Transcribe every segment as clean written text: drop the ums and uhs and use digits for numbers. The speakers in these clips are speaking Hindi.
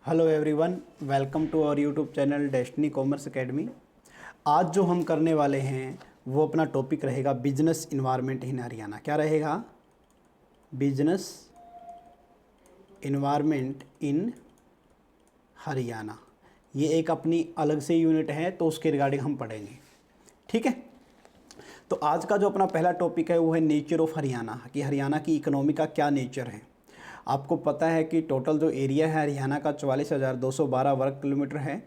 Hello everyone, welcome to our YouTube channel Destiny Commerce Academy. आज जो हम करने वाले हैं वो अपना टॉपिक रहेगा बिजनेस इन्वायरमेंट इन हरियाणा। क्या रहेगा? बिजनेस इन्वायरमेंट इन हरियाणा। ये एक अपनी अलग से यूनिट है, तो उसके रिगार्डिंग हम पढ़ेंगे। ठीक है, तो आज का जो अपना पहला टॉपिक है वो है नेचर ऑफ हरियाणा, कि हरियाणा की इकोनॉमी का क्या नेचर है। आपको पता है कि टोटल जो एरिया है हरियाणा का 44,212 वर्ग किलोमीटर है,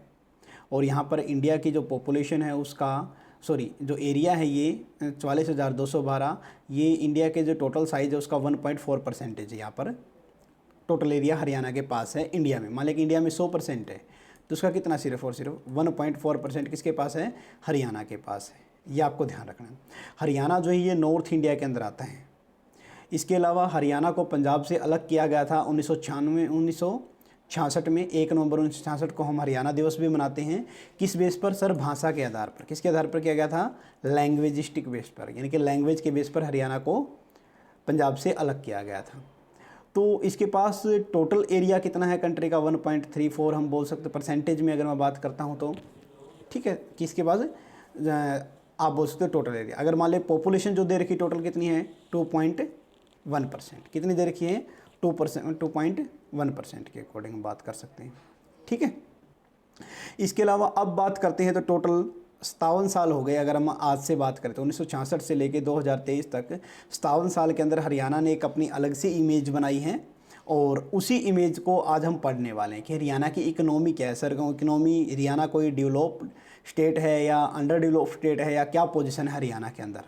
और यहाँ पर इंडिया की जो पॉपुलेशन है उसका जो एरिया है ये 44,212, ये इंडिया के जो टोटल साइज़ है उसका 1.4% है। यहाँ पर टोटल एरिया हरियाणा के पास है इंडिया में। मान लें कि इंडिया में 100% है, तो उसका कितना सिर्फ और सिर्फ 1.4% किसके पास है? हरियाणा के पास है। ये आपको ध्यान रखना है। हरियाणा जो है ये नॉर्थ इंडिया के अंदर आता है। इसके अलावा हरियाणा को पंजाब से अलग किया गया था 1966 में। 1 नवंबर 1966 को हम हरियाणा दिवस भी मनाते हैं। किस बेस पर सर? भाषा के आधार पर। किसके आधार पर किया गया था? लैंग्वेजिस्टिक बेस पर, यानी कि लैंग्वेज के बेस पर हरियाणा को पंजाब से अलग किया गया था। तो इसके पास टोटल एरिया कितना है कंट्री का? 1.34 हम बोल सकते। परसेंटेज में अगर मैं बात करता हूँ तो ठीक है, कि इसके पास आप बोल सकते हो टोटल एरिया। अगर मान लें पॉपुलेशन जो दे रखी टोटल कितनी है? 2.1%। कितनी दे रखी है? 2.1% के अकॉर्डिंग हम बात कर सकते हैं। ठीक है, इसके अलावा अब बात करते हैं तो टोटल 57 साल हो गए। अगर हम आज से बात करें तो 1966 से लेकर 2023 तक 57 साल के अंदर हरियाणा ने एक अपनी अलग सी इमेज बनाई है, और उसी इमेज को आज हम पढ़ने वाले हैं कि हरियाणा की इकोनॉमी क्या है। सर इकोनॉमी हरियाणा कोई डेवलप्ड स्टेट है या अंडर डेवलप्ड स्टेट है, या क्या पोजीशन है हरियाणा के अंदर?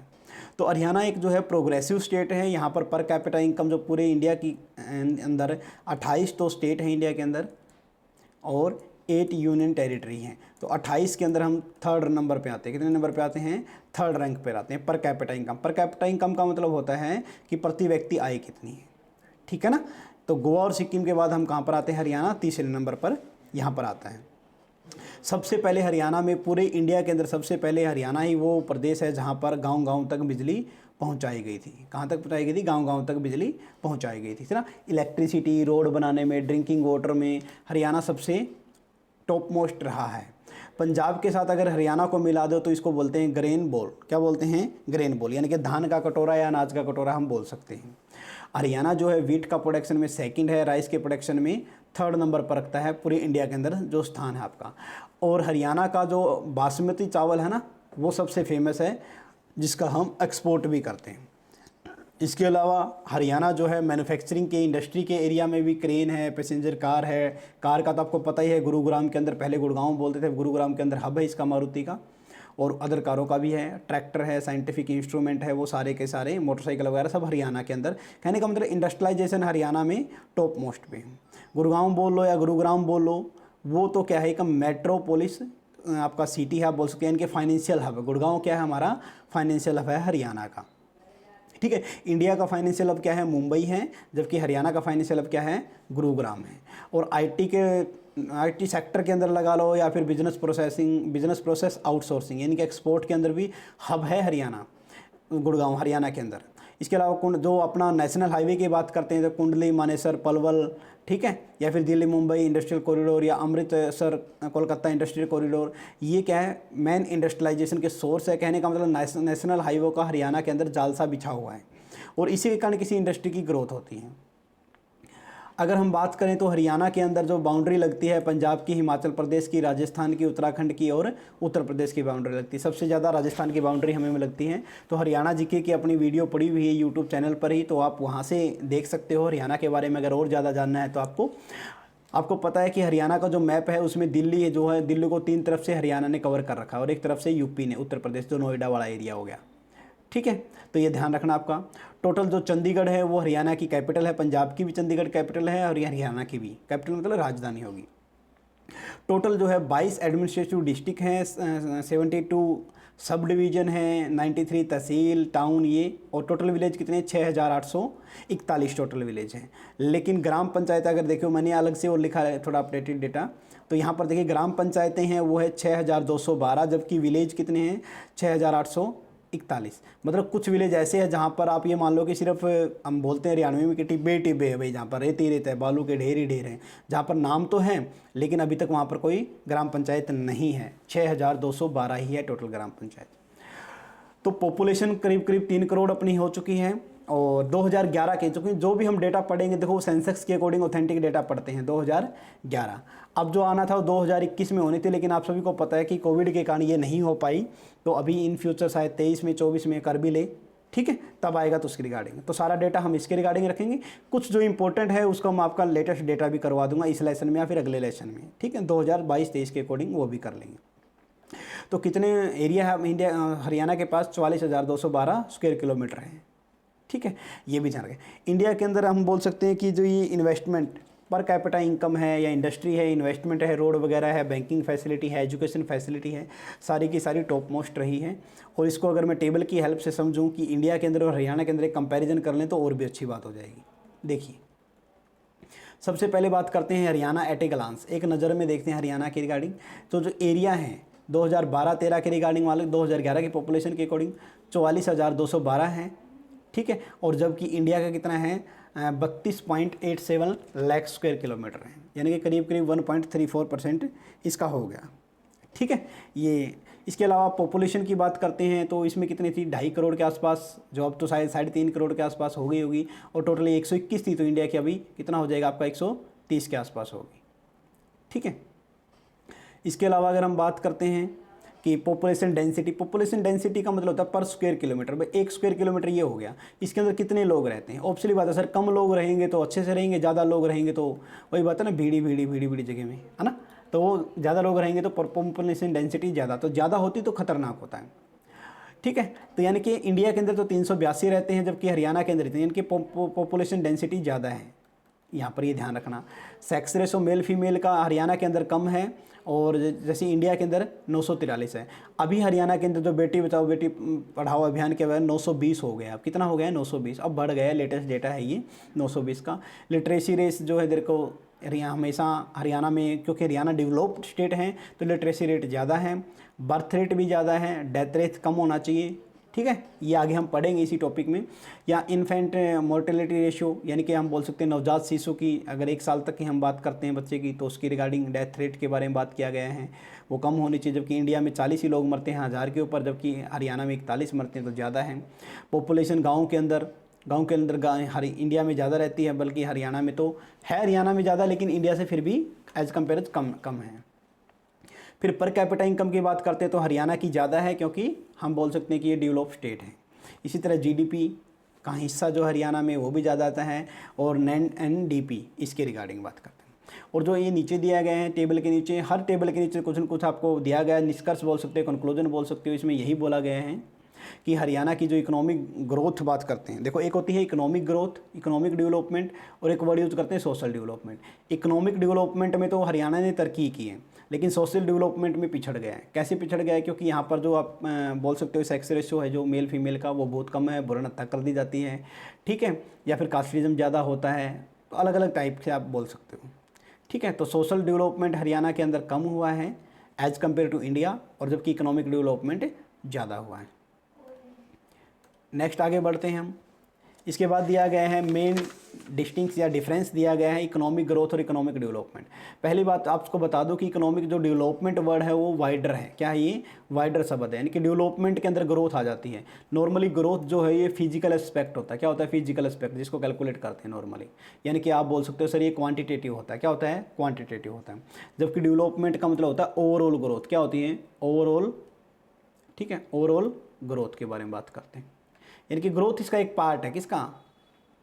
तो हरियाणा एक जो है प्रोग्रेसिव स्टेट है। यहाँ पर कैपिटा इनकम जो पूरे इंडिया की अंदर 28 तो स्टेट है इंडिया के अंदर, और 8 यूनियन टेरिटरी हैं। तो 28 के अंदर हम 3rd नंबर पे आते हैं। कितने नंबर पे आते हैं? 3rd रैंक पे आते हैं per capita income. Per capita income का मतलब होता है कि प्रति व्यक्ति आय कितनी है। ठीक है ना? तो गोवा और सिक्किम के बाद हम कहाँ पर आते हैं? हरियाणा 3रे नंबर पर यहाँ पर आता है। सबसे पहले हरियाणा में, पूरे इंडिया के अंदर सबसे पहले हरियाणा ही वो प्रदेश है जहाँ पर गांव-गांव तक बिजली पहुँचाई गई थी। कहाँ तक पहुँचाई गई थी? गांव-गांव तक बिजली पहुँचाई गई थी ना। इलेक्ट्रिसिटी, रोड बनाने में, ड्रिंकिंग वाटर में हरियाणा सबसे टॉप मोस्ट रहा है। पंजाब के साथ अगर हरियाणा को मिला दो तो इसको बोलते हैं ग्रेन बोल। क्या बोलते हैं? ग्रेन बोल, यानी कि धान का कटोरा या अनाज का कटोरा हम बोल सकते हैं। हरियाणा जो है वीट का प्रोडक्शन में 2nd है, राइस के प्रोडक्शन में 3rd नंबर पर रखता है पूरे इंडिया के अंदर जो स्थान है आपका। और हरियाणा का जो बासमती चावल है ना, वो सबसे फेमस है, जिसका हम एक्सपोर्ट भी करते हैं। इसके अलावा हरियाणा जो है मैन्युफैक्चरिंग के इंडस्ट्री के एरिया में भी क्रेन है, पैसेंजर कार है। कार का तो आपको पता ही है, गुरुग्राम के अंदर, पहले गुड़गांव बोलते थे, गुरुग्राम के अंदर हब है इसका मारुति का, और अदर कारों का भी है। ट्रैक्टर है, साइंटिफिक इंस्ट्रूमेंट है, वो सारे के सारे, मोटरसाइकिल वगैरह सब हरियाणा के अंदर। कहने का मतलब इंडस्ट्रियलाइजेशन हरियाणा में टॉप मोस्ट पे है। गुड़गांव बोल लो या गुरुग्राम बोल लो, वो तो क्या है, एक मेट्रोपोलिस आपका सिटी है आप बोल सकते हैं, इनके फाइनेंशियल हब है। गुड़गांव क्या है? हमारा फाइनेंशियल हब है हरियाणा का। ठीक है, इंडिया का फाइनेंशियल हब क्या है? मुंबई है, जबकि हरियाणा का फाइनेंशियल हब क्या है? गुरुग्राम है। और आईटी सेक्टर के अंदर लगा लो, या फिर बिजनेस प्रोसेस आउटसोर्सिंग, यानी कि एक्सपोर्ट के अंदर भी हब है हरियाणा, गुड़गांव हरियाणा के अंदर। इसके अलावा जो अपना नेशनल हाईवे की बात करते हैं तो कुंडली, मानेसर, पलवल, ठीक है, या फिर दिल्ली मुंबई इंडस्ट्रियल कॉरिडोर, या अमृतसर कोलकाता इंडस्ट्रियल कॉरिडोर, ये क्या है? मेन इंडस्ट्रियलाइजेशन के सोर्स है। कहने का मतलब नेशनल हाईवे का हरियाणा के अंदर जालसा बिछा हुआ है, और इसी के कारण किसी इंडस्ट्री की ग्रोथ होती है। अगर हम बात करें तो हरियाणा के अंदर जो बाउंड्री लगती है पंजाब की, हिमाचल प्रदेश की, राजस्थान की, उत्तराखंड की और उत्तर प्रदेश की बाउंड्री लगती है। सबसे ज़्यादा राजस्थान की बाउंड्री हमें लगती है। तो हरियाणा जीके की अपनी वीडियो पड़ी हुई है यूट्यूब चैनल पर ही, तो आप वहाँ से देख सकते हो हरियाणा के बारे में। अगर और ज़्यादा जानना है तो आपको पता है कि हरियाणा का जो मैप है उसमें दिल्ली जो है, दिल्ली को 3 तरफ से हरियाणा ने कवर कर रखा है, और एक तरफ से यूपी ने, उत्तर प्रदेश जो नोएडा वाला एरिया हो गया। ठीक है, तो ये ध्यान रखना आपका। टोटल जो चंडीगढ़ है वो हरियाणा की कैपिटल है, पंजाब की भी चंडीगढ़ कैपिटल है, और हरियाणा की भी कैपिटल मतलब राजधानी होगी। टोटल जो है 22 एडमिनिस्ट्रेटिव डिस्ट्रिक्ट हैं, 72 सब डिवीज़न है, 93 तहसील टाउन ये, और टोटल विलेज कितने? 6,841 टोटल विलेज हैं। लेकिन ग्राम पंचायत अगर देखो, मैंने अलग से और लिखा है थोड़ा अपडेटेड डेटा, तो यहाँ पर देखिए ग्राम पंचायतें हैं वो है 6,212, जबकि विलेज कितने हैं? 6,841 41। मतलब कुछ विलेज ऐसे हैं जहाँ पर आप ये मान लो कि सिर्फ हम बोलते हैं हरियाणवी में कि टिब्बे टिब्बे है भाई, जहाँ पर रेत ही रेत है, बालू के ढेर ही ढेर हैं, जहाँ पर नाम तो हैं लेकिन अभी तक वहाँ पर कोई ग्राम पंचायत नहीं है। 6212 ही है टोटल ग्राम पंचायत। तो पॉपुलेशन करीब करीब 3 करोड़ अपनी हो चुकी है। और 2011 के, चूँकि जो भी हम डेटा पढ़ेंगे देखो सेंसक्स के अकॉर्डिंग ऑथेंटिक डेटा पढ़ते हैं 2011। अब जो आना था वो 2021 में होनी थी, लेकिन आप सभी को पता है कि कोविड के कारण ये नहीं हो पाई। तो अभी इन फ्यूचर शायद 23 में 24 में कर भी ले, ठीक है, तब आएगा तो उसके रिगार्डिंग। तो सारा डेटा हम इसके रिगार्डिंग रखेंगे। कुछ जो इंपॉर्टेंट है उसको हम आपका लेटेस्ट डेटा भी करवा दूंगा इस लेसन में या फिर अगले लेसन में, ठीक है, 2022-23 के अकॉर्डिंग वो भी कर लेंगे। तो कितने एरिया है इंडिया हरियाणा के पास? 44,212 स्क्वायर किलोमीटर है, ठीक है, ये भी जान रखें। इंडिया के अंदर हम बोल सकते हैं कि जो ये इन्वेस्टमेंट पर कैपिटा इनकम है या इंडस्ट्री है, इन्वेस्टमेंट है, रोड वगैरह है, बैंकिंग फैसिलिटी है, एजुकेशन फैसिलिटी है, सारी की सारी टॉप मोस्ट रही है। और इसको अगर मैं टेबल की हेल्प से समझूं कि इंडिया के अंदर और हरियाणा के अंदर एक कंपैरिजन कर लें तो और भी अच्छी बात हो जाएगी। देखिए सबसे पहले बात करते हैं हरियाणा एट ए ग्लांस, एक नज़र में देखते हैं हरियाणा के रिगार्डिंग। तो जो एरिया है 2012-13 के रिगार्डिंग वाले 2011 की पॉपुलेशन के अकॉर्डिंग 44,212 है, ठीक है। और जबकि इंडिया का कितना है 32.87 लाख स्क्वायर किलोमीटर है, यानी कि करीब करीब 1.34% इसका हो गया, ठीक है। ये इसके अलावा पॉपुलेशन की बात करते हैं तो इसमें कितनी थी 2.5 करोड़ के आसपास, जो अब तो शायद 3.5 करोड़ के आसपास हो गई होगी। और टोटल 121 थी, तो इंडिया की अभी कितना हो जाएगा आपका 130 के आसपास होगी, ठीक है। इसके अलावा अगर हम बात करते हैं कि पॉपुलेशन डेंसिटी का मतलब होता है पर स्क्वायर किलोमीटर। भाई 1 स्क्वायर किलोमीटर ये हो गया, इसके अंदर कितने लोग रहते हैं। ऑब्वियसली बात है सर, कम लोग रहेंगे तो अच्छे से रहेंगे, ज़्यादा लोग रहेंगे तो वही बात है ना, भीड़ी जगह में, है ना। तो वो ज़्यादा लोग रहेंगे तो पॉपुलेशन डेंसिटी ज़्यादा, तो ज़्यादा होती तो खतरनाक होता है, ठीक है। तो यानी कि इंडिया के अंदर तो 382 रहते हैं, जबकि हरियाणा के अंदर यानी कि पॉपुलेशन डेंसिटी ज़्यादा है। यहाँ पर ये ध्यान रखना। सेक्स रेशो मेल फीमेल का हरियाणा के अंदर कम है, और जैसे इंडिया के अंदर 943 है। अभी हरियाणा के अंदर जो बेटी बचाओ बेटी पढ़ाओ अभियान के बाद 920 हो गया। अब कितना हो गया है 920, अब बढ़ गया, लेटेस्ट डेटा है ये 920 का। लिटरेसी रेस जो है इधर को हमेशा हरियाणा में, क्योंकि हरियाणा डेवलप्ड स्टेट है तो लिटरेसी रेट ज़्यादा है, बर्थ रेट भी ज़्यादा है, डेथ रेट कम होना चाहिए, ठीक है। ये आगे हम पढ़ेंगे इसी टॉपिक में। या इन्फेंट मोर्टेलिटी रेशियो, यानी कि हम बोल सकते हैं नवजात शिशु की अगर 1 साल तक की हम बात करते हैं बच्चे की, तो उसकी रिगार्डिंग डेथ रेट के बारे में बात किया गया है, वो कम होनी चाहिए। जबकि इंडिया में 40 ही लोग मरते हैं 1000 के ऊपर, जबकि हरियाणा में 41 मरते हैं, तो ज़्यादा है। पॉपुलेशन गाँव के अंदर इंडिया में ज़्यादा रहती है, बल्कि हरियाणा में तो है, हरियाणा में ज़्यादा, लेकिन इंडिया से फिर भी एज कम्पेयर कम है। फिर पर कैपिटा इनकम की बात करते हैं तो हरियाणा की ज़्यादा है, क्योंकि हम बोल सकते हैं कि ये डेवलप स्टेट है। इसी तरह जीडीपी का हिस्सा जो हरियाणा में वो भी ज़्यादा आता है, और एनडीपी इसके रिगार्डिंग बात करते हैं। और जो ये नीचे दिया गया है टेबल के नीचे, हर टेबल के नीचे कुछ न कुछ आपको दिया गया है, निष्कर्ष बोल सकते हो, कंक्लूजन बोल सकते हो। इसमें यही बोला गया है कि हरियाणा की जो इकोनॉमिक ग्रोथ बात करते हैं, देखो एक होती है इकोनॉमिक ग्रोथ, इकोनॉमिक डेवलपमेंट, और एक वर्ड यूज करते हैं सोशल डेवलपमेंट। इकोनॉमिक डेवलपमेंट में तो हरियाणा ने तरक्की की है, लेकिन सोशल डेवलपमेंट में पिछड़ गया है। कैसे पिछड़ गया है? क्योंकि यहाँ पर जो आप बोल सकते हो सेक्स रेशियो है जो मेल फीमेल का, वो बहुत कम है, भ्रूण हत्या कर दी जाती है, ठीक है, या फिर कास्टिज्म ज़्यादा होता है, तो अलग अलग टाइप से आप बोल सकते हो, ठीक है। तो सोशल डेवलपमेंट हरियाणा के अंदर कम हुआ है एज कम्पेयर टू इंडिया, और जबकि इकोनॉमिक डेवलपमेंट ज़्यादा हुआ है। नेक्स्ट आगे बढ़ते हैं हम। इसके बाद दिया गया है मेन डिस्टिंक्स या डिफरेंस दिया गया है इकोनॉमिक ग्रोथ और इकोनॉमिक डेवलपमेंट। पहली बात आपको बता दूं कि इकोनॉमिक जो डेवलपमेंट वर्ड है वो वाइडर है। क्या है ये? वाइडर शब्द है, यानी कि डेवलपमेंट के अंदर ग्रोथ आ जाती है। नॉर्मली ग्रोथ जो है ये फिजिकल एस्पेक्ट होता है। क्या होता है? फिजिकल एस्पेक्ट, जिसको कैलकुलेट करते हैं नॉर्मली, यानी कि आप बोल सकते हो सर ये क्वान्टिटेटिव होता है। क्या होता है? क्वान्टिटेटिव होता है। जबकि डेवलपमेंट का मतलब होता है ओवरऑल ग्रोथ। क्या होती है? ओवरऑल, ठीक है, ओवरऑल ग्रोथ के बारे में बात करते हैं, यानी कि ग्रोथ इसका एक पार्ट है, किसका?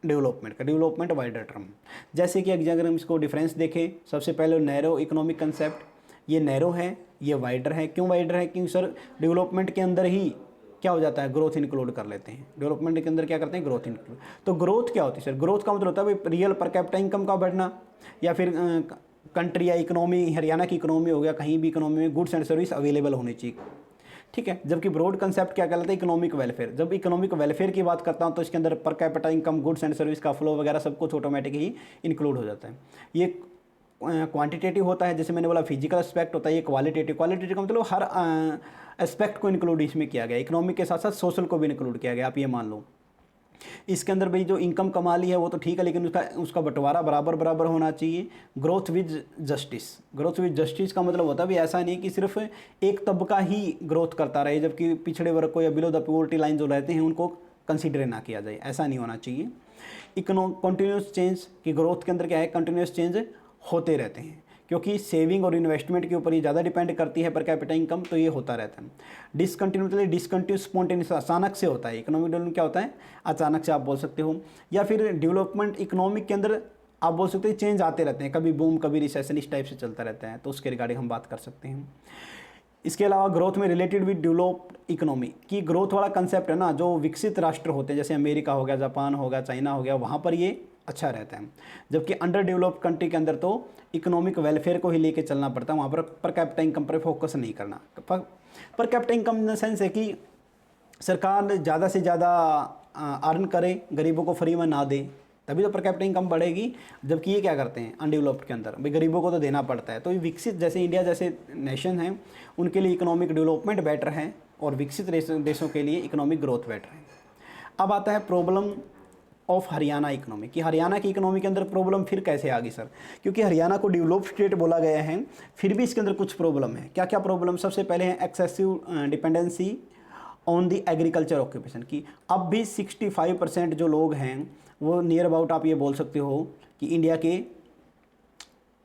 डेवलपमेंट का। Development wider term. जैसे कि अगर हम इसको डिफरेंस देखें, सबसे पहले नैरो इकोनॉमिक कंसेप्ट, ये नैरो है, ये वाइडर है। क्यों वाइडर है? क्योंकि सर डेवलपमेंट के अंदर ही क्या हो जाता है? ग्रोथ इंक्लूड कर लेते हैं। डेवलपमेंट के अंदर क्या करते हैं? Growth include. तो ग्रोथ क्या होती है सर? ग्रोथ का मतलब होता है रियल पर कैपिटा इनकम का बढ़ना, या फिर कंट्री या इकोनॉमी, हरियाणा की इकोनॉमी हो गया, कहीं भी इकोनॉमी में गुड्स एंड सर्विस अवेलेबल होनी चाहिए, ठीक है। जबकि ब्रॉड कंसेप्ट क्या कहलाता है? Economic welfare. जब इकोनॉमिक वेलफेयर की बात करता हूँ तो इसके अंदर per capita income, goods and service का फ्लो वगैरह सब कुछ ऑटोमेटिक ही इंक्लूड हो जाता है। ये क्वांटिटेटिव होता है, जैसे मैंने बोला फिजिकल एस्पेक्ट होता है, ये क्वालिटेटिव। क्वालिटेटिव का मतलब हर एस्पेक्ट को इंक्लूड इसमें किया गया, इकोनॉमिक के साथ साथ सोशल को भी इंक्लूड किया गया। आप ये मान लो इसके अंदर भाई जो इनकम कमा ली है वो तो ठीक है, लेकिन उसका बंटवारा बराबर बराबर होना चाहिए। Growth with justice, growth with justice का मतलब होता है भी ऐसा नहीं कि सिर्फ एक तबका ही ग्रोथ करता रहे जबकि पिछड़े वर्ग को या बिलो द पॉवर्टी लाइन जो रहते हैं उनको कंसीडर ना किया जाए, ऐसा नहीं होना चाहिए। कंटिन्यूस चेंज की ग्रोथ के अंदर क्या है, कंटिन्यूस चेंज होते रहते हैं, क्योंकि सेविंग और इन्वेस्टमेंट के ऊपर ये ज़्यादा डिपेंड करती है पर कैपिटा इनकम, तो ये होता रहता है। डिसकंटिन्यूस स्पॉन्टेनियस, अचानक से होता है। इकोनॉमिक डेवलपमेंट क्या होता है, अचानक से आप बोल सकते हो। या फिर डेवलपमेंट इकोनॉमिक के अंदर आप बोल सकते हो चेंज आते रहते हैं, कभी बूम कभी रिसेशन, इस टाइप से चलता रहता है, तो उसके रिगार्डिंग हम बात कर सकते हैं। इसके अलावा ग्रोथ में रिलेटेड विद डेवलप्ड इकोनॉमी की ग्रोथ वाला कंसेप्ट है ना, जो विकसित राष्ट्र होते हैं जैसे अमेरिका हो गया, जापान हो गया, चाइना हो गया, वहाँ पर ये अच्छा रहता है। जबकि अंडर डेवलप्ड कंट्री के अंदर तो इकोनॉमिक वेलफेयर को ही लेके चलना पड़ता है, वहाँ पर कैपिटा इनकम पर फोकस नहीं करना। Per capita income in the sense है कि सरकार ज़्यादा से ज़्यादा अर्न करे, गरीबों को फ्री में ना दे, तभी तो पर कैपिटा इनकम बढ़ेगी। जबकि ये क्या करते हैं अनडेवलप्ड के अंदर, भाई गरीबों को तो देना पड़ता है। तो ये विकसित जैसे इंडिया जैसे नेशन हैं उनके लिए इकोनॉमिक डेवलपमेंट बेटर है और विकसित देशों के लिए इकोनॉमिक ग्रोथ बेटर है। अब आता है प्रॉब्लम ऑफ हरियाणा इकोनॉमी, कि हरियाणा की इकोनॉमी के अंदर प्रॉब्लम फिर कैसे आ गई सर, क्योंकि हरियाणा को डेवलप्ड स्टेट बोला गया है, फिर भी इसके अंदर कुछ प्रॉब्लम है। क्या क्या प्रॉब्लम, सबसे पहले है excessive dependency on the agriculture occupation, की अब भी 65% जो लोग हैं वो नियर अबाउट आप ये बोल सकते हो कि इंडिया के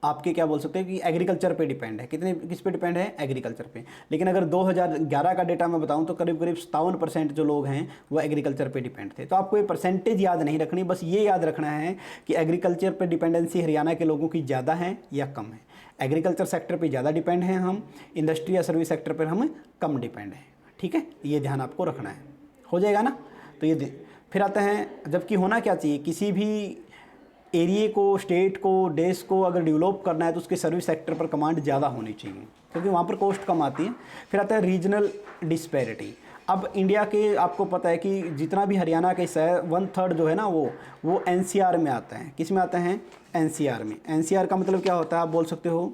आपके क्या बोल सकते हैं कि एग्रीकल्चर पे डिपेंड है। कितने किस पे डिपेंड है, एग्रीकल्चर पे। लेकिन अगर 2011 का डेटा मैं बताऊं तो करीब करीब 57% जो लोग हैं वो एग्रीकल्चर पे डिपेंड थे। तो आपको ये परसेंटेज याद नहीं रखनी, बस ये याद रखना है कि एग्रीकल्चर पे डिपेंडेंसी हरियाणा के लोगों की ज़्यादा है या कम है। एग्रीकल्चर सेक्टर पर ज़्यादा डिपेंड हैं हम, इंडस्ट्री या सर्विस सेक्टर पर हम कम डिपेंड हैं। ठीक है, ये ध्यान आपको रखना है, हो जाएगा ना। तो ये फिर आता है, जबकि होना क्या चाहिए, किसी भी एरिए को, स्टेट को, देश को अगर डेवलप करना है तो उसके सर्विस सेक्टर पर कमांड ज़्यादा होनी चाहिए, क्योंकि वहाँ पर कॉस्ट कम आती है। फिर आता है रीजनल डिस्पैरिटी। अब इंडिया के आपको पता है कि जितना भी हरियाणा के 1/3 जो है ना वो NCR में आता है। किस में आता है, NCR में। NCR का मतलब क्या होता है, आप बोल सकते हो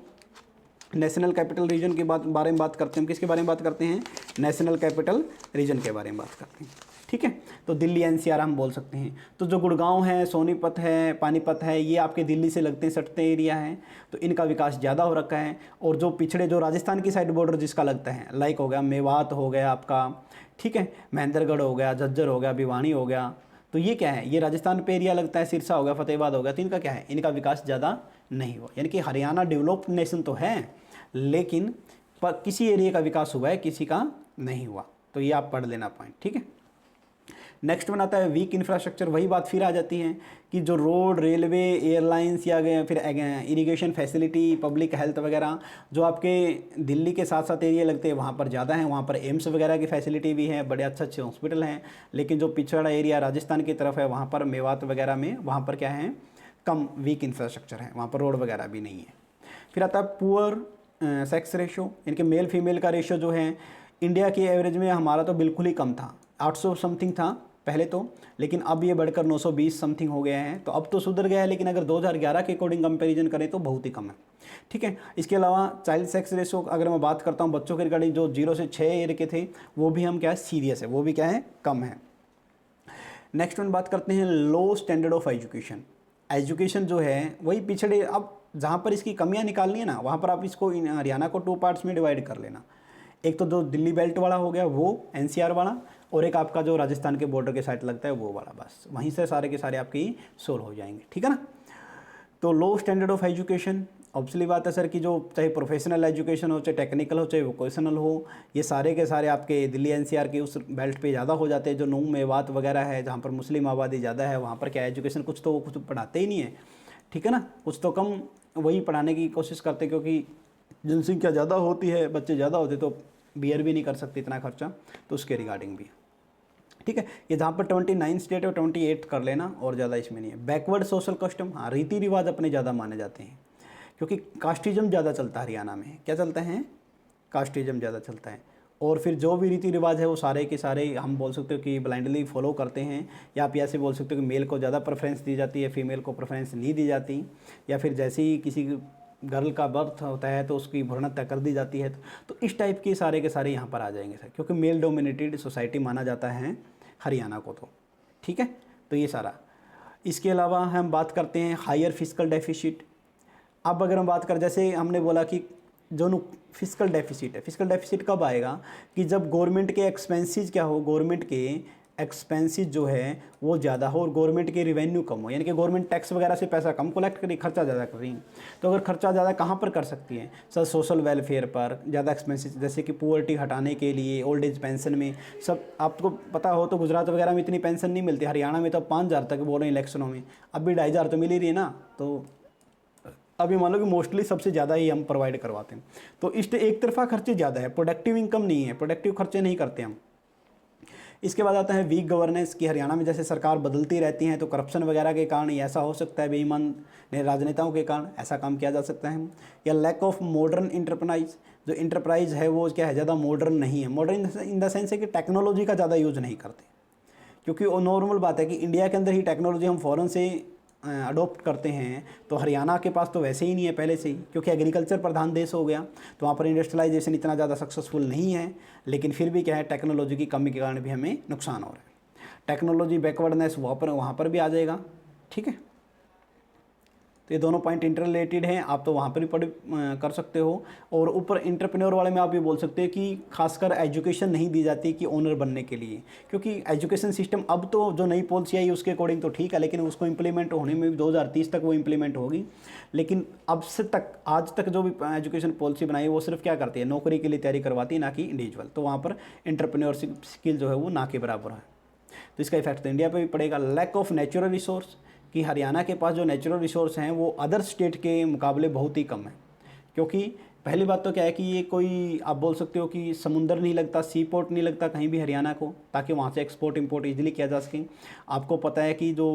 नेशनल कैपिटल रीजन के बारे में बात करते हैं। किसके बारे में बात करते हैं, नेशनल कैपिटल रीजन के बारे में बात करते हैं। ठीक है, तो दिल्ली NCR हम बोल सकते हैं। तो जो गुड़गांव है, सोनीपत है, पानीपत है, ये आपके दिल्ली से लगते हैं, सटते एरिया हैं, तो इनका विकास ज़्यादा हो रखा है। और जो पिछड़े, जो राजस्थान की साइड बॉर्डर जिसका लगता है, लाइक हो गया मेवात हो गया आपका, ठीक है, महेंद्रगढ़ हो गया, झज्जर हो गया, भिवानी हो गया, तो ये क्या है, ये राजस्थान पे एरिया लगता है, सिरसा हो गया, फतेहाबाद हो गया, तो इनका क्या है, इनका विकास ज़्यादा नहीं हुआ। यानी कि हरियाणा डेवलप्ड नेशन तो है, लेकिन किसी एरिया का विकास हुआ है, किसी का नहीं हुआ। तो ये आप पढ़ लेना पॉइंट। ठीक है, नेक्स्ट वन आता है वीक इंफ्रास्ट्रक्चर। वही बात फिर आ जाती है कि जो रोड, रेलवे, एयरलाइंस या फिर इरिगेशन फैसिलिटी, पब्लिक हेल्थ वगैरह जो आपके दिल्ली के साथ साथ एरिया लगते हैं वहाँ पर ज़्यादा हैं। वहाँ पर एम्स वगैरह की फैसिलिटी भी है, बड़े अच्छे अच्छे हॉस्पिटल हैं। लेकिन जो पिछड़ा एरिया राजस्थान की तरफ है वहाँ पर, मेवात वगैरह में, वहाँ पर क्या है, कम वीक इंफ्रास्ट्रक्चर है, वहाँ पर रोड वगैरह भी नहीं है। फिर आता है पुअर सेक्स रेशो, इनके मेल फीमेल का रेशो जो है इंडिया के एवरेज में हमारा तो बिल्कुल ही कम था, 800 समथिंग था पहले तो, लेकिन अब ये बढ़कर 920 समथिंग हो गया है। तो अब तो सुधर गया है, लेकिन अगर 2011 के अकॉर्डिंग कंपैरिजन करें तो बहुत ही कम है। ठीक है, इसके अलावा चाइल्ड सेक्स रेशो अगर मैं बात करता हूँ, बच्चों के रिगार्डिंग जो 0 से 6 ईयर के थे वो भी हम क्या है, सीरियस है, वो भी क्या है, कम है। नेक्स्ट वन बात करते हैं लो स्टैंडर्ड ऑफ एजुकेशन। एजुकेशन जो है वही पिछड़े, अब जहाँ पर इसकी कमियाँ निकालनी है ना, वहाँ पर आप इसको हरियाणा को 2 पार्ट्स में डिवाइड कर लेना। एक तो जो दिल्ली बेल्ट वाला हो गया वो NCR वाला, और एक आपका जो राजस्थान के बॉर्डर के साइड लगता है वो वाला, बस वहीं से सारे के सारे आपके सोल्व हो जाएंगे। ठीक है ना। तो लो स्टैंडर्ड ऑफ एजुकेशन, ऑब्वियसली बात है सर कि जो चाहे प्रोफेशनल एजुकेशन हो, चाहे टेक्निकल हो, चाहे वोकेशनल हो, ये सारे के सारे आपके दिल्ली NCR के उस बेल्ट पे ज़्यादा हो जाते हैं। जो नूंह मेवात वगैरह है, जहाँ पर मुस्लिम आबादी ज़्यादा है, वहाँ पर क्या एजुकेशन कुछ पढ़ाते ही नहीं है। ठीक है ना, कुछ तो कम वही पढ़ाने की कोशिश करते, क्योंकि जनसंख्या ज़्यादा होती है, बच्चे ज़्यादा होते तो बियर भी नहीं कर सकते इतना खर्चा, तो उसके रिगार्डिंग भी। ठीक है, ये जहाँ पर 29 स्टेट है 28 कर लेना, और ज़्यादा इसमें नहीं है। बैकवर्ड सोशल कस्टम, हाँ रीति रिवाज अपने ज़्यादा माने जाते हैं, क्योंकि कास्टिज्म ज़्यादा चलता है हरियाणा में। क्या चलता है, कास्टिज्म ज़्यादा चलता है। और फिर जो भी रीति रिवाज है वो सारे के सारे हम बोल सकते हो कि ब्लाइंडली फॉलो करते हैं, या आप ऐसे बोल सकते हो कि मेल को ज़्यादा प्रेफरेंस दी जाती है, फीमेल को प्रेफरेंस नहीं दी जाती, या फिर जैसे ही किसी गर्ल का बर्थ होता है तो उसकी भ्रूण हत्या कर दी जाती है। तो इस टाइप के सारे यहाँ पर आ जाएंगे सर, क्योंकि मेल डोमिनेटेड सोसाइटी माना जाता है हरियाणा को। तो ठीक है, तो ये सारा। इसके अलावा हम बात करते हैं हायर फिजिकल डेफिसिट। अब अगर हम बात करें, जैसे हमने बोला कि जो फिजिकल डेफिसिट है, फिजिकल डेफिसिट कब आएगा कि जब गवर्नमेंट के एक्सपेंसेस क्या हो, गवर्नमेंट के एक्सपेंसेस जो है वो ज़्यादा हो और गवर्नमेंट के रिवेन्यू कम हो, यानी कि गवर्नमेंट टैक्स वगैरह से पैसा कम कलेक्ट करी, खर्चा ज़्यादा कर रही है। तो अगर खर्चा ज़्यादा कहाँ पर कर सकती है सर, सोशल वेलफेयर पर ज़्यादा एक्सपेंसेस, जैसे कि पुअर्टी हटाने के लिए, ओल्ड एज पेंशन में सब। आपको पता हो तो गुजरात वगैरह में इतनी पेंशन नहीं मिलती, हरियाणा में तो 5,000 तक बोल रहे हैं इलेक्शनों में, अब भी 2,500 तो मिल ही रही है ना। तो अभी मान लो कि मोस्टली सबसे ज़्यादा ही हम प्रोवाइड करवाते हैं। तो इस एक तरफा खर्चे ज़्यादा है, प्रोडक्टिव इनकम नहीं है, प्रोडक्टिव खर्चे नहीं करते हम। इसके बाद आता है वीक गवर्नेंस की। हरियाणा में जैसे सरकार बदलती रहती है तो करप्शन वगैरह के कारण ऐसा हो सकता है, बेईमान राजनेताओं के कारण ऐसा काम किया जा सकता है। या लैक ऑफ मॉडर्न इंटरप्राइज, जो इंटरप्राइज है वो क्या है, ज़्यादा मॉडर्न नहीं है। मॉडर्न इन द सेंस है कि टेक्नोलॉजी का ज़्यादा यूज़ नहीं करते, क्योंकि वो नॉर्मल बात है कि इंडिया के अंदर ही टेक्नोलॉजी हम फ़ॉरेन से अडोप्ट करते हैं, तो हरियाणा के पास तो वैसे ही नहीं है पहले से ही, क्योंकि एग्रीकल्चर प्रधान देश हो गया, तो वहाँ पर इंडस्ट्रियलाइजेशन इतना ज़्यादा सक्सेसफुल नहीं है। लेकिन फिर भी क्या है, टेक्नोलॉजी की कमी के कारण भी हमें नुकसान हो रहा है। टेक्नोलॉजी बैकवर्डनेस वहाँ पर भी आ जाएगा। ठीक है, तो ये दोनों पॉइंट इंटर रिलेटेड हैं, आप तो वहाँ पर भी पढ़ कर सकते हो। और ऊपर इंटरप्रेन्योर वाले में आप ये बोल सकते हैं कि खासकर एजुकेशन नहीं दी जाती कि ओनर बनने के लिए, क्योंकि एजुकेशन सिस्टम अब तो जो नई पॉलिसी आई उसके अकॉर्डिंग तो ठीक है, लेकिन उसको इम्प्लीमेंट होने में भी 2030 तक वो इम्प्लीमेंट होगी। लेकिन अब से तक आज तक जो भी एजुकेशन पॉलिसी बनाई है वो सिर्फ क्या करती है, नौकरी के लिए तैयारी करवाती है, ना कि इंडिविजुअल। तो वहाँ पर एंटरप्रेन्योरशिप स्किल जो है वो ना के बराबर है। तो इसका इफेक्ट तो इंडिया पे भी पड़ेगा। लैक ऑफ नेचुरल रिसोर्स, कि हरियाणा के पास जो नेचुरल रिसोर्स हैं वो अदर स्टेट के मुकाबले बहुत ही कम है। क्योंकि पहली बात तो क्या है कि ये कोई आप बोल सकते हो कि समुंदर नहीं लगता, सी पोर्ट नहीं लगता कहीं भी हरियाणा को, ताकि वहाँ से एक्सपोर्ट इंपोर्ट इजीली किया जा सके। आपको पता है कि जो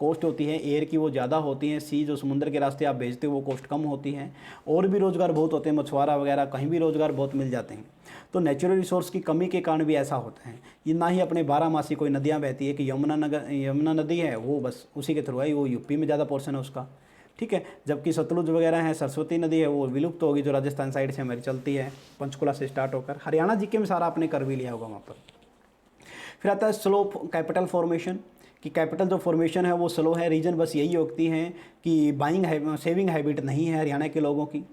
कॉस्ट होती है एयर की वो ज़्यादा होती है, सी जो समुंदर के रास्ते आप भेजते हो वो कॉस्ट कम होती है। और भी रोज़गार बहुत होते हैं, मछुआरा वगैरह कहीं भी रोज़गार बहुत मिल जाते हैं। तो नेचुरल रिसोर्स की कमी के कारण भी ऐसा होता है। ये ना ही अपने 12 कोई नदियाँ बहती है कि यमुना नदी है वो बस उसी के थ्रू है, वो यूपी में ज़्यादा पोर्शन है उसका। ठीक है, जबकि सतलुज वगैरह है, सरस्वती नदी है वो विलुप्त होगी, जो राजस्थान साइड से हमारी चलती है, पंचकुला से स्टार्ट होकर। हरियाणा जीके में सारा आपने कर भी लिया होगा वहाँ पर। फिर आता है स्लो कैपिटल फॉर्मेशन, कि कैपिटल जो फॉर्मेशन है वो स्लो है। रीजन बस यही होती है कि सेविंग हैबिट नहीं है हरियाणा के लोगों की।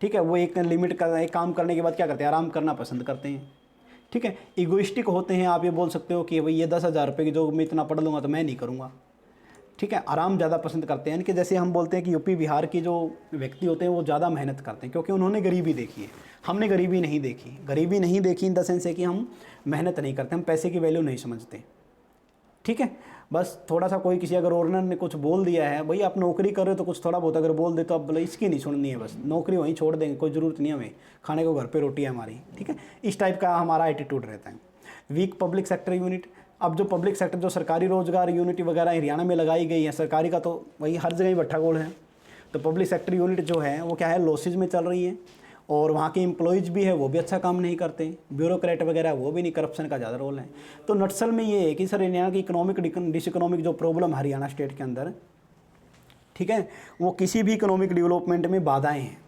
ठीक है, वो एक लिमिट का एक काम करने के बाद क्या करते हैं, आराम करना पसंद करते हैं। ठीक है, इगोइस्टिक होते हैं, आप ये बोल सकते हो कि भाई ये 10,000 रुपये की जो मैं इतना पढ़ लूँगा तो मैं नहीं करूँगा। ठीक है, आराम ज़्यादा पसंद करते हैं। यानी कि जैसे हम बोलते हैं कि यूपी बिहार की जो व्यक्ति होते हैं वो ज़्यादा मेहनत करते हैं, क्योंकि उन्होंने गरीबी देखी है, हमने गरीबी नहीं देखी। गरीबी नहीं देखी इन द सेंस है कि हम मेहनत नहीं करते, हम पैसे की वैल्यू नहीं समझते। ठीक है, बस थोड़ा सा कोई किसी अगर ओनर ने कुछ बोल दिया है, भाई आप नौकरी कर रहे हो तो कुछ थोड़ा बहुत अगर बोल दे तो अब बोले इसकी नहीं सुननी है, बस नौकरी वहीं छोड़ देंगे, कोई ज़रूरत नहीं है हमें, खाने को घर पे रोटी है हमारी। ठीक है, इस टाइप का हमारा एटीट्यूड रहता है। वीक पब्लिक सेक्टर यूनिट, अब जो पब्लिक सेक्टर जो सरकारी रोजगार यूनिट वगैरह हरियाणा में लगाई गई है, सरकारी का तो वही हर जगह ही भट्ठा गोल है। तो पब्लिक सेक्टर यूनिट जो है वो क्या है, लॉसेज में चल रही है। और वहाँ के एम्प्लॉयज़ भी है वो भी अच्छा काम नहीं करते, ब्यूरोक्रेट वगैरह वो भी नहीं, करप्शन का ज़्यादा रोल है। तो नक्सल में ये है कि सर हरियाणा की इकोनॉमिक जो प्रॉब्लम हरियाणा स्टेट के अंदर, ठीक है, वो किसी भी इकोनॉमिक डेवलपमेंट में बाधाएं हैं।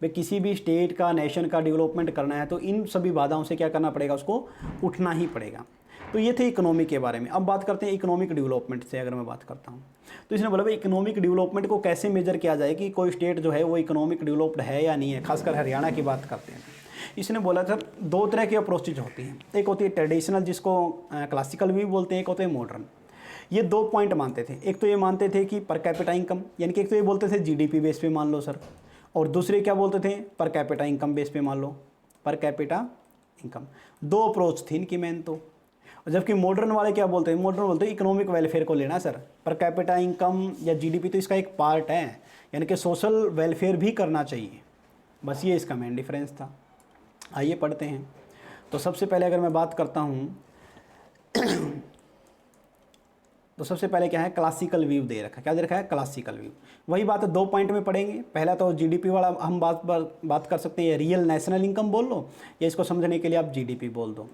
भाई किसी भी स्टेट का नेशन का डेवलपमेंट करना है तो इन सभी बाधाओं से क्या करना पड़ेगा, उसको उठना ही पड़ेगा। तो ये थे इकोनॉमी के बारे में। अब बात करते हैं इकोनॉमिक डेवलपमेंट से अगर मैं बात करता हूँ तो इसने बोला भाई इकोनॉमिक डेवलपमेंट को कैसे मेजर किया जाए कि कोई स्टेट जो है वो इकोनॉमिक डेवलप्ड है या नहीं है, खासकर हरियाणा की बात करते हैं। इसने बोला सर 2 तरह की अप्रोचेज होती हैं, एक होती है ट्रेडिशनल जिसको क्लासिकल भी बोलते हैं, एक होते हैं मॉडर्न। ये 2 पॉइंट मानते थे, एक तो ये मानते थे कि पर कैपिटा इनकम, यानी कि एक तो ये बोलते थे जीडीपी बेस पे मान लो सर, और दूसरे क्या बोलते थे, पर कैपिटा इनकम बेस पे मान लो, पर कैपिटा इनकम। 2 अप्रोच थी इनकी मेन तो। जबकि मॉडर्न वाले क्या बोलते हैं, मॉडर्न बोलते हैं इकोनॉमिक वेलफेयर को लेना सर, पर कैपिटा इनकम या जीडीपी तो इसका एक पार्ट है, यानी कि सोशल वेलफेयर भी करना चाहिए। बस ये इसका मेन डिफरेंस था। आइए पढ़ते हैं। तो सबसे पहले अगर मैं बात करता हूँ तो सबसे पहले क्या है, क्लासिकल व्यू दे रखा है। क्या दे रखा है, क्लासिकल व्यू। वही बात है, 2 पॉइंट में पढ़ेंगे। पहला तो जीडीपी वाला हम बात कर सकते हैं, रियल नेशनल इनकम बोल लो, या इसको समझने के लिए आप जीडीपी बोल दो,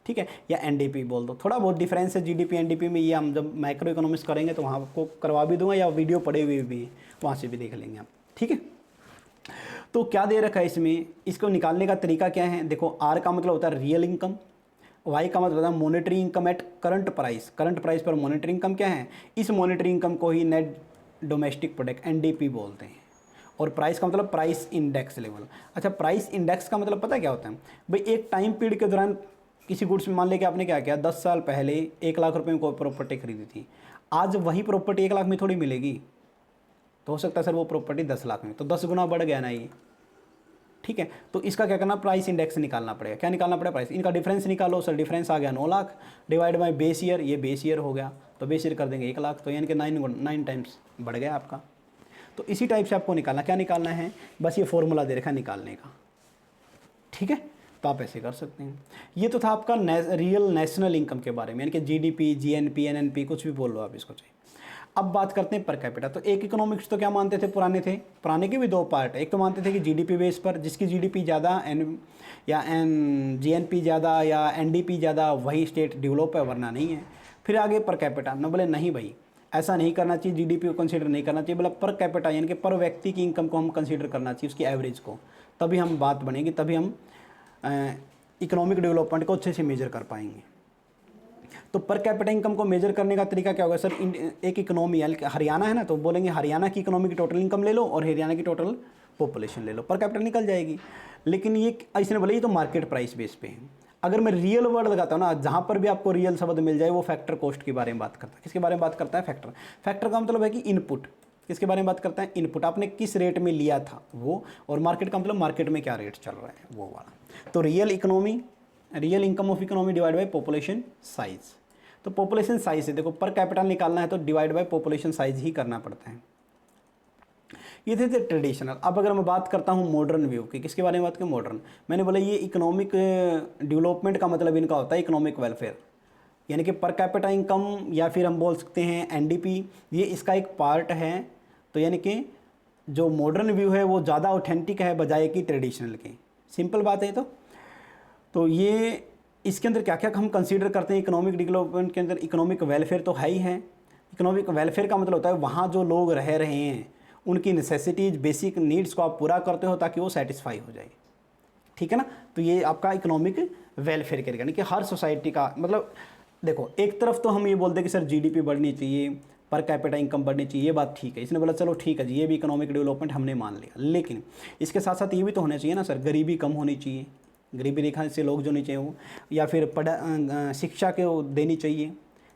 ठीक है, या एनडीपी बोल दो। थोड़ा बहुत डिफरेंस है जीडीपी एनडीपी में, ये हम जब माइक्रो इकोनॉमिक्स करेंगे तो वहाँ आपको करवा भी दूंगा, या वीडियो पड़े हुए भी वहाँ से भी देख लेंगे आप। ठीक है, तो क्या दे रखा है इसमें, इसको निकालने का तरीका क्या है, देखो आर का मतलब होता है रियल इनकम, वाई का मतलब होता है monetary income at current price. Current price पर मॉनेटरी इनकम क्या है, इस मॉनेटरी इनकम को ही नेट डोमेस्टिक प्रोडक्ट एनडीपी बोलते हैं। और प्राइस का मतलब प्राइस इंडेक्स लेवल। अच्छा, प्राइस इंडेक्स का मतलब पता क्या होता है भाई, एक टाइम पीरियड के दौरान किसी गुड्स में मान लेके आपने क्या किया, 10 साल पहले 1 लाख रुपए में कोई प्रॉपर्टी खरीदी थी, आज वही प्रॉपर्टी 1 लाख में थोड़ी मिलेगी, तो हो सकता है सर वो प्रॉपर्टी 10 लाख में, तो 10 गुना बढ़ गया ना ये। ठीक है, तो इसका क्या करना, प्राइस इंडेक्स निकालना पड़ेगा। क्या निकालना पड़ेगा, प्राइस, इनका डिफरेंस निकालो सर, डिफरेंस आ गया 9 lakh, divide by base year, ये बेस ईयर हो गया, तो बेस ईयर कर देंगे 1 लाख, तो यानी कि 9 टाइम्स बढ़ गया आपका। तो इसी टाइप से आपको निकालना, क्या निकालना है, बस ये फॉर्मूला दे रखा है निकालने का। ठीक है, तो आप ऐसे कर सकते हैं। ये तो था आपका रियल नेशनल इनकम के बारे में, यानी कि जीडीपी, जीएनपी, एनएनपी, कुछ भी बोल लो आप इसको चाहिए। अब बात करते हैं पर कैपिटा। तो एक इकोनॉमिक्स तो क्या मानते थे, पुराने के भी 2 पार्ट है। एक तो मानते थे कि जीडीपी बेस पर, जिसकी जीडीपी ज़्यादा जीएनपी ज़्यादा या एनडीपी ज़्यादा, वही स्टेट डेवलप है, वरना नहीं है। फिर आगे पर कैपिटा, न बोले नहीं भाई ऐसा नहीं करना चाहिए, जीडीपी को कंसीडर नहीं करना चाहिए, बोला पर कैपिटा यानी कि पर व्यक्ति की इनकम को हम कंसीडर करना चाहिए, उसकी एवरेज को, तभी हम बात बनेगी, तभी हम इकोनॉमिक डेवलपमेंट को अच्छे से मेजर कर पाएंगे। तो पर कैपिटा इनकम को मेजर करने का तरीका क्या होगा सर, एक इकोनॉमी हरियाणा है ना, तो बोलेंगे हरियाणा की इकोनॉमी की टोटल इनकम ले लो और हरियाणा की टोटल पॉपुलेशन ले लो, पर कैपिटा निकल जाएगी। लेकिन ये इसने बोला ये तो मार्केट प्राइस बेस पे है। अगर मैं रियल वर्ड लगाता हूँ ना, जहाँ पर भी आपको रियल शब्द मिल जाए, वो फैक्टर कॉस्ट के बारे में बात करता है। किसके बारे में बात करता है, फैक्टर। फैक्टर का मतलब है कि इनपुट, किसके बारे में बात करता है, इनपुट, आपने किस रेट में लिया था वो, और मार्केट का मतलब मार्केट में क्या रेट चल रहा है वो वाला। तो real economy, real income of economy divide by population size. तो पॉपुलेशन साइज है, देखो पर कैपिटल निकालना है तो डिवाइड बाय पॉपुलेशन साइज ही करना पड़ता है। ये थे ट्रेडिशनल। अब अगर मैं बात करता हूँ मॉडर्न व्यू की, किसके बारे में बात करें, मॉडर्न। मैंने बोला ये इकोनॉमिक डेवलपमेंट का मतलब इनका होता है इकोनॉमिक वेलफेयर, यानी कि पर कैपिटा इनकम या फिर हम बोल सकते हैं एनडीपी, ये इसका एक पार्ट है। तो यानी कि जो मॉडर्न व्यू है वो ज़्यादा ऑथेंटिक है बजाय कि ट्रेडिशनल के। सिंपल बात है। तो ये इसके अंदर क्या क्या हम कंसीडर करते हैं इकोनॉमिक डेवलपमेंट के अंदर, इकोनॉमिक वेलफेयर तो है ही है। इकोनॉमिक वेलफेयर का मतलब होता है वहाँ जो लोग रह रहे हैं उनकी नेसेसिटीज़, बेसिक नीड्स को आप पूरा करते हो ताकि वो सेटिस्फाई हो जाए। ठीक है ना, तो ये आपका इकोनॉमिक वेलफेयर करेगा, यानी कि हर सोसाइटी का मतलब, देखो एक तरफ तो हम ये बोलते हैं कि सर जीडीपी बढ़नी चाहिए, पर कैपिटा इनकम बढ़नी चाहिए, ये बात ठीक है। इसने बोला चलो ठीक है जी, ये भी इकोनॉमिक डेवलपमेंट हमने मान लिया, लेकिन इसके साथ साथ ये भी तो होना चाहिए ना सर, गरीबी कम होनी चाहिए, गरीबी रेखा से लोग जो नीचे हो, या फिर शिक्षा को देनी चाहिए,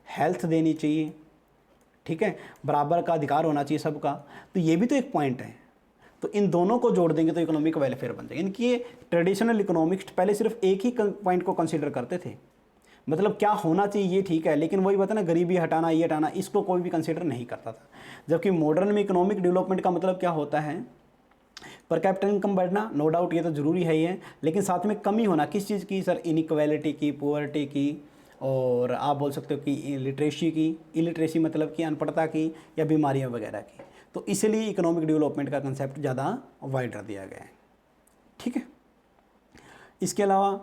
हेल्थ देनी चाहिए, ठीक है, बराबर का अधिकार होना चाहिए सबका। तो ये भी तो एक पॉइंट है। तो इन दोनों को जोड़ देंगे तो इकोनॉमिक वेलफेयर बन जाएगा। इनकी ये ट्रेडिशनल इकोनॉमिक्स पहले सिर्फ एक ही पॉइंट को कंसीडर करते थे, मतलब क्या होना चाहिए ये ठीक है, लेकिन वही बता ना, गरीबी हटाना, ये हटाना, इसको कोई भी कंसीडर नहीं करता था। जबकि मॉडर्न में इकोनॉमिक डेवलपमेंट का मतलब क्या होता है, पर कैपिटल इनकम बढ़ना, नो डाउट ये तो ज़रूरी है ही है, लेकिन साथ में कमी होना किस चीज़ की सर, इनइक्वालिटी की, पुअर्टी की, और आप बोल सकते हो कि लिटरेसी की, इलिटरेसी मतलब कि अनपढ़ता की, या बीमारियां वगैरह की। तो इसलिए इकोनॉमिक डेवलपमेंट का कंसेप्ट ज़्यादा वाइडर दिया गया है। ठीक है, इसके अलावा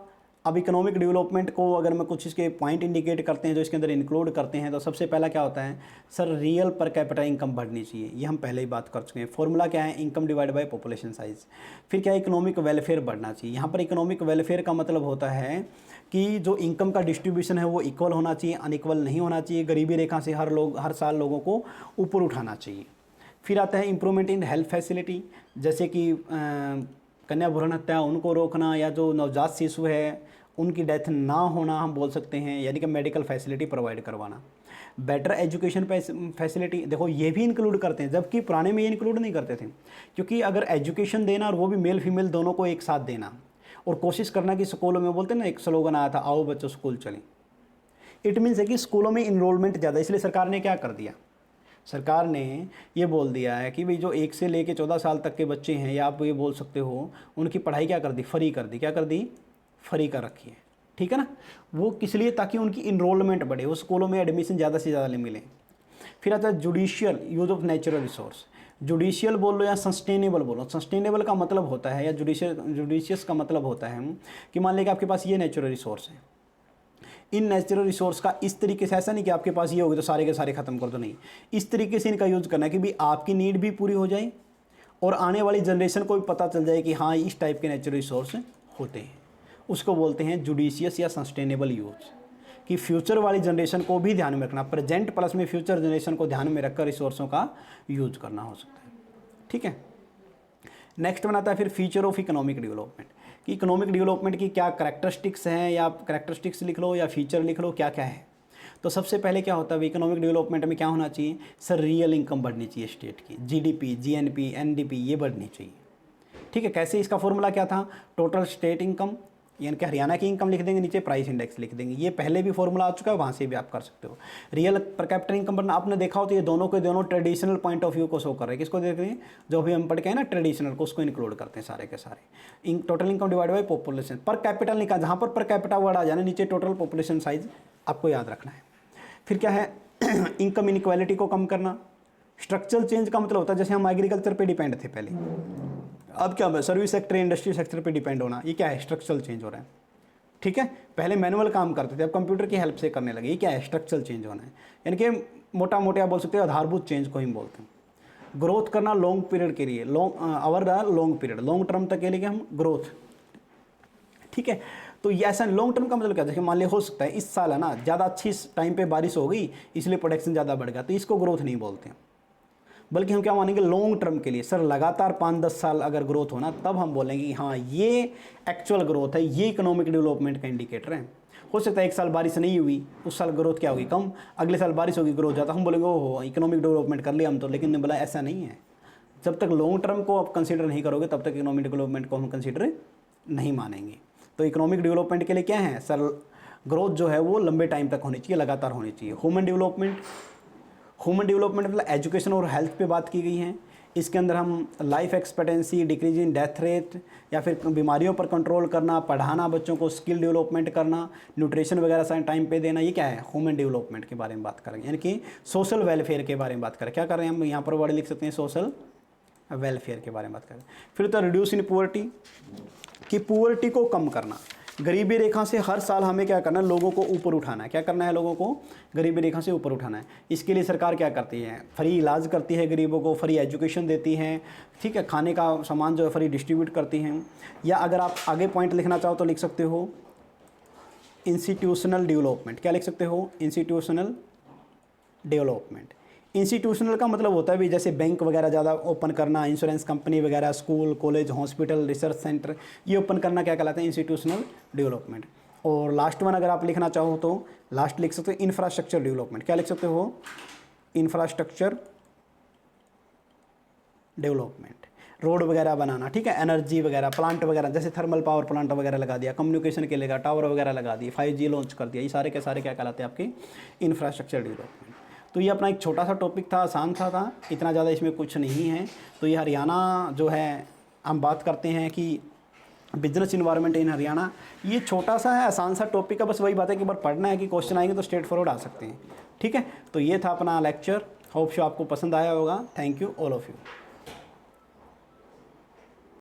अब इकोनॉमिक डेवलपमेंट को अगर मैं कुछ इसके पॉइंट इंडिकेट करते हैं जो इसके अंदर इंक्लूड करते हैं, तो सबसे पहला क्या होता है sir, real per capita income बढ़नी चाहिए, ये हम पहले ही बात कर चुके हैं। फॉर्मूला क्या है, income divide by population size. फिर क्या है, इकोनॉमिक वेलफेयर बढ़ना चाहिए। यहाँ पर इकोनॉमिक वेलफेयर का मतलब होता है कि जो इनकम का डिस्ट्रीब्यूशन है वो इक्वल होना चाहिए, अनइक्वल नहीं होना चाहिए, गरीबी रेखा से हर साल लोगों को ऊपर उठाना चाहिए। फिर आता है इंप्रूवमेंट इन हेल्थ फैसिलिटी, जैसे कि कन्या भ्रूण हत्या उनको रोकना, या जो नवजात शिशु है उनकी डेथ ना होना हम बोल सकते हैं, यानी कि मेडिकल फैसिलिटी प्रोवाइड करवाना। बेटर एजुकेशन फैसिलिटी, देखो ये भी इंक्लूड करते हैं, जबकि पुराने में ये इंक्लूड नहीं करते थे, क्योंकि अगर एजुकेशन देना और वो भी मेल फीमेल दोनों को एक साथ देना, और कोशिश करना कि स्कूलों में, बोलते हैं ना एक स्लोगन आया था, आओ बच्चों स्कूल चलें, इट मीन्स है कि स्कूलों में इनरोलमेंट ज़्यादा। इसलिए सरकार ने क्या कर दिया, सरकार ने ये बोल दिया है कि भाई जो 1 से लेकर 14 साल तक के बच्चे हैं, या आप ये बोल सकते हो उनकी पढ़ाई क्या कर दी, फ्री कर दी। क्या कर दी, फ्री कर रखी है। ठीक है ना, वो किस लिए, ताकि उनकी इनरोलमेंट बढ़े, वो स्कूलों में एडमिशन ज़्यादा से ज़्यादा मिले। फिर आता है judicial use of natural resource. Judicial बोल लो या सस्टेनेबल बोलो, सस्टेनेबल का मतलब होता है, या जुडिशियस का मतलब होता है कि मान लें कि आपके पास ये नेचुरल रिसोर्स है, इन नेचुरल रिसोर्स का इस तरीके से, ऐसा नहीं कि आपके पास ये होगी तो सारे के सारे खत्म कर दो, नहीं, इस तरीके से इनका यूज़ करना है कि भी आपकी नीड भी पूरी हो जाए और आने वाली जनरेशन को भी पता चल जाए कि हाँ इस टाइप के नेचुरल रिसोर्स होते हैं, उसको बोलते हैं जुडिशियस या सस्टेनेबल यूज। कि फ्यूचर वाली जनरेशन को भी ध्यान में रखना, प्रेजेंट प्लस में फ्यूचर जनरेशन को ध्यान में रखकर रिसोर्सों का यूज करना हो सकता है। ठीक है, नेक्स्ट बनाता है फिर फीचर ऑफ इकोनॉमिक डेवलपमेंट, कि इकोनॉमिक डेवलपमेंट की क्या करैक्टरिस्टिक्स हैं, या करैक्टरिस्टिक्स लिख लो या फीचर लिख लो, क्या क्या है। तो सबसे पहले क्या होता है इकोनॉमिक डेवलपमेंट में क्या होना चाहिए सर, रियल इनकम बढ़नी चाहिए स्टेट की, जीडीपी, जीएनपी, एनडीपी ये बढ़नी चाहिए। ठीक है, कैसे, इसका फॉर्मूला क्या था, टोटल स्टेट इनकम, यानी कि हरियाणा की इनकम लिख देंगे, नीचे प्राइस इंडेक्स लिख देंगे। ये पहले भी फॉर्मूला आ चुका है, वहाँ से भी आप कर सकते हो। रियल पर कैपिटल इनकम बढ़ना, आपने देखा हो तो ये दोनों के दोनों ट्रेडिशनल पॉइंट ऑफ व्यू को शो कर रहे हैं। किसको देख रहे हैं, जो भी हम पढ़ के हैं ना ट्रेडिशनल को, उसको इंक्लूड करते हैं सारे के सारे। Total income divide by population, पर कैपिटल निकाल, जहाँ पर कैपिटा वर्ड आ जाना, नीचे टोटल पॉपुलेशन साइज आपको याद रखना है। फिर क्या है, इनकम इनक्वालिटी को कम करना। स्ट्रक्चरल चेंज का मतलब होता है जैसे हम एग्रीकल्चर पे डिपेंड थे पहले, अब क्या सर्विस सेक्टर, इंडस्ट्री सेक्टर पे डिपेंड होना, ये क्या है, स्ट्रक्चरल चेंज हो रहा है। ठीक है, पहले मैनुअल काम करते थे, अब कंप्यूटर की हेल्प से करने लगे, ये क्या है, स्ट्रक्चरल चेंज होना है। यानी कि मोटा मोटे आप बोल सकते हो आधारभूत चेंज को हम बोलते हैं। ग्रोथ करना लॉन्ग पीरियड के लिए, लॉन्ग पीरियड, लॉन्ग टर्म तक के लिए हम ग्रोथ। ठीक है, तो ये ऐसा लॉन्ग टर्म का मतलब क्या, जैसे मान लिया हो सकता है इस साल है ना ज़्यादा अच्छी टाइम पे बारिश हो गई इसलिए प्रोडक्शन ज़्यादा बढ़ गया, तो इसको ग्रोथ नहीं बोलते हैं, बल्कि हम क्या मानेंगे लॉन्ग टर्म के लिए। सर लगातार 5-10 साल अगर ग्रोथ होना तब हम बोलेंगे कि हाँ ये एक्चुअल ग्रोथ है, ये इकोनॉमिक डेवलपमेंट का इंडिकेटर है। हो सकता है एक साल बारिश नहीं हुई, उस साल ग्रोथ क्या होगी, कम, अगले साल बारिश होगी ग्रोथ ज़्यादा, हम बोलेंगे ओहो इकोनॉमिक डेवलपमेंट कर लिया हम तो। लेकिन बोला ऐसा नहीं है, जब तक लॉन्ग टर्म को आप कंसिडर नहीं करोगे तब तक इकोनॉमिक डेवलपमेंट को हम कंसिडर नहीं मानेंगे। तो इकोनॉमिक डेवलपमेंट के लिए क्या है सर, ग्रोथ जो है वो लंबे टाइम तक होनी चाहिए, लगातार होनी चाहिए। ह्यूमन डेवलपमेंट, ह्यूमन डेवलपमेंट मतलब एजुकेशन और हेल्थ पे बात की गई है। इसके अंदर हम life expectancy, decrease in death rate, या फिर बीमारियों पर कंट्रोल करना, पढ़ाना बच्चों को, स्किल डेवलपमेंट करना, न्यूट्रिशन वगैरह टाइम पे देना, ये क्या है, ह्यूमन डेवलपमेंट के बारे में बात करेंगे। यानी कि सोशल वेलफेयर के बारे में बात करें, क्या कर रहे हैं हम यहाँ पर वर्ड लिख सकते हैं, सोशल वेलफेयर के बारे में बात करें। फिर तो रिड्यूस इन पुअर्टी, कि पुअर्टी को कम करना, गरीबी रेखा से हर साल हमें क्या करना है, लोगों को ऊपर उठाना है। क्या करना है, लोगों को गरीबी रेखा से ऊपर उठाना है। इसके लिए सरकार क्या करती है, फ्री इलाज करती है गरीबों को, फ्री एजुकेशन देती है। ठीक है, खाने का सामान जो है फ्री डिस्ट्रीब्यूट करती हैं। या अगर आप आगे पॉइंट लिखना चाहो तो लिख सकते हो इंस्टीट्यूशनल डेवलपमेंट। क्या लिख सकते हो, इंस्टीट्यूशनल डेवलपमेंट। इंस्टीट्यूशनल का मतलब होता है भी जैसे बैंक वगैरह ज़्यादा ओपन करना, इंश्योरेंस कंपनी वगैरह, school, college, hospital, research centre, ये ओपन करना क्या कहलाता है, इंस्टीट्यूशनल डेवलपमेंट। और लास्ट वन अगर आप लिखना चाहो तो लास्ट लिख सकते हो इंफ्रास्ट्रक्चर डेवलपमेंट। क्या लिख सकते हो, इंफ्रास्ट्रक्चर डेवलपमेंट, रोड वगैरह बनाना। ठीक है, एनर्जी वगैरह, प्लांट वगैरह, जैसे थर्मल पावर प्लांट वगैरह लगा दिया, कम्युनिकेशन के लिए टावर वगैरह लगा दिए, 5G लॉन्च कर दिया, ये सारे के सारे क्या कहलाते हैं आपके इंफ्रास्ट्रक्चर डेवलपमेंट। तो ये अपना एक छोटा सा टॉपिक था, आसान था, इतना ज़्यादा इसमें कुछ नहीं है। तो ये हरियाणा जो है, हम बात करते हैं कि बिजनेस इन्वायरमेंट इन हरियाणा, ये छोटा सा है, आसान सा टॉपिक है। बस वही बात है कि बार पढ़ना है कि क्वेश्चन आएंगे तो स्ट्रेट फॉरवर्ड आ सकते हैं। ठीक है, तो ये था अपना लेक्चर, होप शो आपको पसंद आया होगा। Thank you all of you.